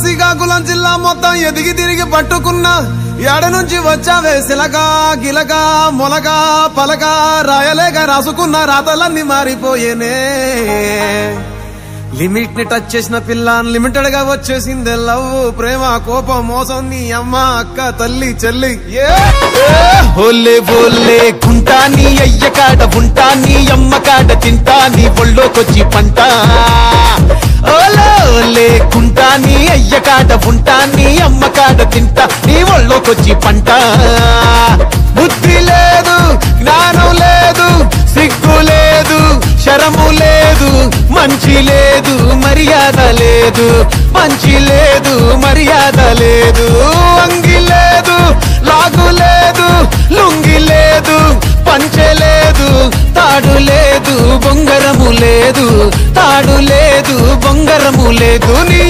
శ్రీకాకుళం జిల్లా మొత్తం ఎదిగి తిరిగి పట్టుకున్నా ఏడ నుంచి వచ్చావే సిలగా గిలగా మొలగా పలగా రాయలేక రాసుకున్న రాతలన్నీ మారిపోయేనే లిమిట్ ని టచ్ చేసిన పిల్ల అన్లిమిటెడ్ గా వచ్చేసిందే లవ్ ప్రేమ కోపం మోసం నీ అమ్మ అక్క తల్లి చెల్లి హోలే బోలే గుంటా నీ అయ్య కాడ ఉంటా నీ అమ్మ కాడ తింటా నీ ఒళ్ళోకొచ్చి పంట ఓలే గుంటా నీ అయ్య కాడ ఉంటా నీ అమ్మ కాడ తింటా నీ ఒళ్ళోకొచ్చి పంట బుద్ధి లేదు జ్ఞానం లేదు సిగ్గు లేదు శరము లేదు మంచి లేదు మర్యాద లేదు మంచి లేదు మర్యాద లేదు అంగి లేదు లాగు లేదు లుంగి లేదు పంచె లేదు తాడు లేదు బొంగరము లేదు తాడు లేదు బొంగరము లేదు నీ